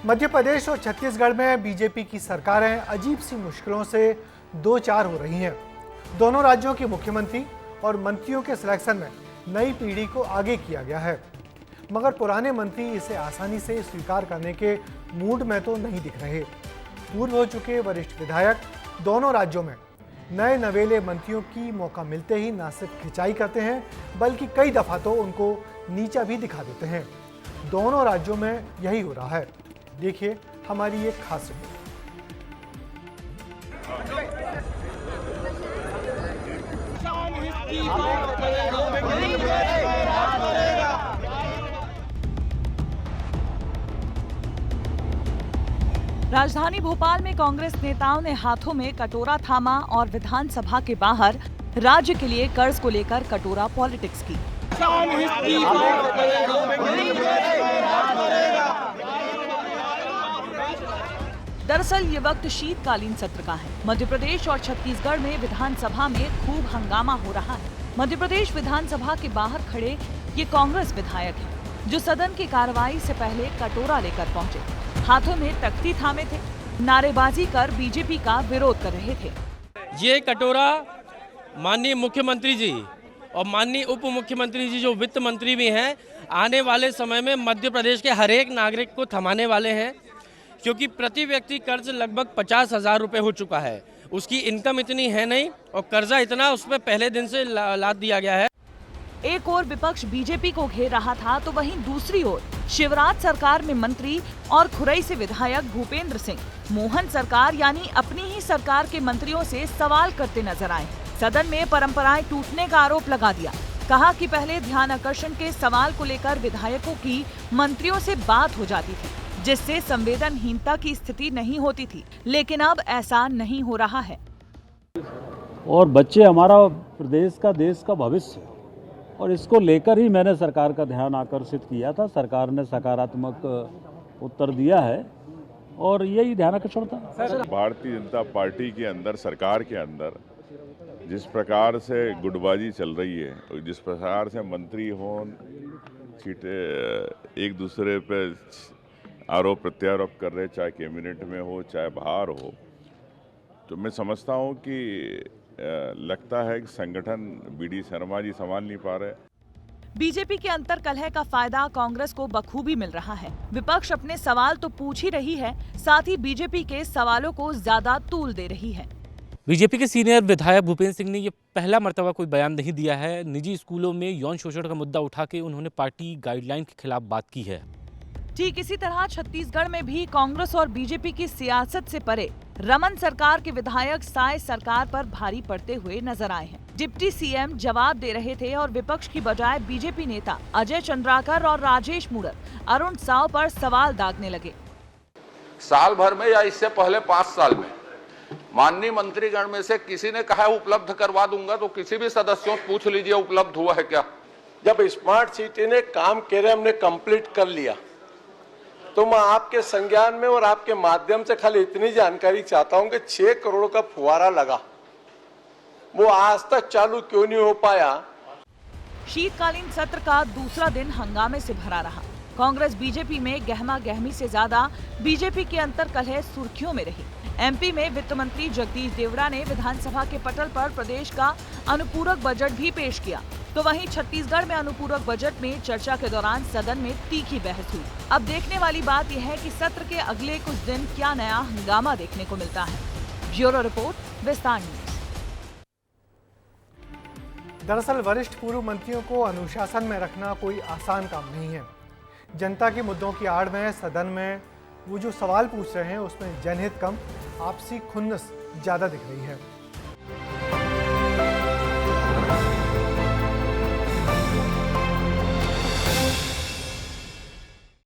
मध्य प्रदेश और छत्तीसगढ़ में बीजेपी की सरकारें अजीब सी मुश्किलों से दो चार हो रही हैं। दोनों राज्यों के मुख्यमंत्री और मंत्रियों के सिलेक्शन में नई पीढ़ी को आगे किया गया है, मगर पुराने मंत्री इसे आसानी से स्वीकार करने के मूड में तो नहीं दिख रहे। पूर्व हो चुके वरिष्ठ विधायक दोनों राज्यों में नए नवेले मंत्रियों की मौका मिलते ही न सिर्फ खिंचाई करते हैं, बल्कि कई दफा तो उनको नीचा भी दिखा देते हैं। दोनों राज्यों में यही हो रहा है। देखिए हमारी एक खास रिपोर्ट। राजधानी भोपाल में कांग्रेस नेताओं ने हाथों में कटोरा थामा और विधानसभा के बाहर राज्य के लिए कर्ज को लेकर कटोरा पॉलिटिक्स की। दरअसल ये वक्त शीतकालीन सत्र का है। मध्य प्रदेश और छत्तीसगढ़ में विधानसभा में खूब हंगामा हो रहा है। मध्य प्रदेश विधानसभा के बाहर खड़े ये कांग्रेस विधायक हैं, जो सदन की कार्रवाई से पहले कटोरा लेकर पहुंचे, हाथों में तख्ती थामे थे, नारेबाजी कर बीजेपी का विरोध कर रहे थे। ये कटोरा माननीय मुख्यमंत्री जी और माननीय उप मुख्यमंत्री जी, जो वित्त मंत्री भी हैं, आने वाले समय में मध्य प्रदेश के हर एक नागरिक को थमाने वाले हैं, क्योंकि प्रति व्यक्ति कर्ज लगभग 50,000 रुपये हो चुका है। उसकी इनकम इतनी है नहीं और कर्जा इतना उस पर पहले दिन से लाद दिया गया है। एक ओर विपक्ष बीजेपी को घेर रहा था, तो वहीं दूसरी ओर शिवराज सरकार में मंत्री और खुरई से विधायक भूपेंद्र सिंह मोहन सरकार यानी अपनी ही सरकार के मंत्रियों से सवाल करते नजर आए। सदन में परंपराएं टूटने का आरोप लगा दिया। कहा कि पहले ध्यान आकर्षण के सवाल को लेकर विधायकों की मंत्रियों से बात हो जाती थी, जिससे संवेदनहीनता की स्थिति नहीं होती थी, लेकिन अब ऐसा नहीं हो रहा है। और बच्चे हमारा प्रदेश का, देश का भविष्य, और इसको लेकर ही मैंने सरकार का ध्यान आकर्षित किया था। सरकार ने सकारात्मक उत्तर दिया है और यही ध्यान आकर्षण था। भारतीय जनता पार्टी के अंदर, सरकार के अंदर जिस प्रकार से गुटबाजी चल रही है और जिस प्रकार से मंत्री हों सीटें एक दूसरे पे आरोप प्रत्यारोप कर रहे, चाहे कैबिनेट में हो चाहे बाहर हो, तो मैं समझता हूँ कि लगता है कि संगठन बीडी शर्मा जी संभाल नहीं पा रहे। बीजेपी के अंतर कलह का फायदा कांग्रेस को बखूबी मिल रहा है। विपक्ष अपने सवाल तो पूछ ही रही है, साथ ही बीजेपी के सवालों को ज्यादा तूल दे रही है। बीजेपी के सीनियर विधायक भूपेंद्र सिंह ने ये पहला मर्तबा कोई बयान नहीं दिया है। निजी स्कूलों में यौन शोषण का मुद्दा उठा के उन्होंने पार्टी गाइडलाइन के खिलाफ बात की है। ठीक इसी तरह छत्तीसगढ़ में भी कांग्रेस और बीजेपी की सियासत से परे रमन सरकार के विधायक साय सरकार पर भारी पड़ते हुए नजर आए हैं। डिप्टी सीएम जवाब दे रहे थे और विपक्ष की बजाय बीजेपी नेता अजय चंद्राकर और राजेश मूणत अरुण साव पर सवाल दागने लगे। साल भर में या इससे पहले 5 साल में माननीय मंत्रीगण में से किसी ने कहा उपलब्ध करवा दूंगा, तो किसी भी सदस्यों से पूछ लीजिए उपलब्ध हुआ है क्या। जब स्मार्ट सिटी ने काम करे, हमने कंप्लीट कर लिया, तो मैं आपके संज्ञान में और आपके माध्यम से खाली इतनी जानकारी चाहता हूं कि 6 करोड़ का फुवारा लगा, वो आज तक चालू क्यों नहीं हो पाया। शीतकालीन सत्र का दूसरा दिन हंगामे से भरा रहा। कांग्रेस बीजेपी में गहमा गहमी से ज्यादा बीजेपी के अंतर कलह सुर्खियों में रही। एमपी में वित्त मंत्री जगदीश देवड़ा ने विधानसभा के पटल पर प्रदेश का अनुपूरक बजट भी पेश किया, तो वहीं छत्तीसगढ़ में अनुपूरक बजट में चर्चा के दौरान सदन में तीखी बहस हुई। अब देखने वाली बात यह है कि सत्र के अगले कुछ दिन क्या नया हंगामा देखने को मिलता है। ब्यूरो रिपोर्ट, विस्तार न्यूज। दरअसल वरिष्ठ पूर्व मंत्रियों को अनुशासन में रखना कोई आसान काम नहीं है। जनता के मुद्दों की आड़ में सदन में वो जो सवाल पूछ रहे हैं, उसमें जनहित कम, आपसी खुन्नस ज्यादा दिख रही है।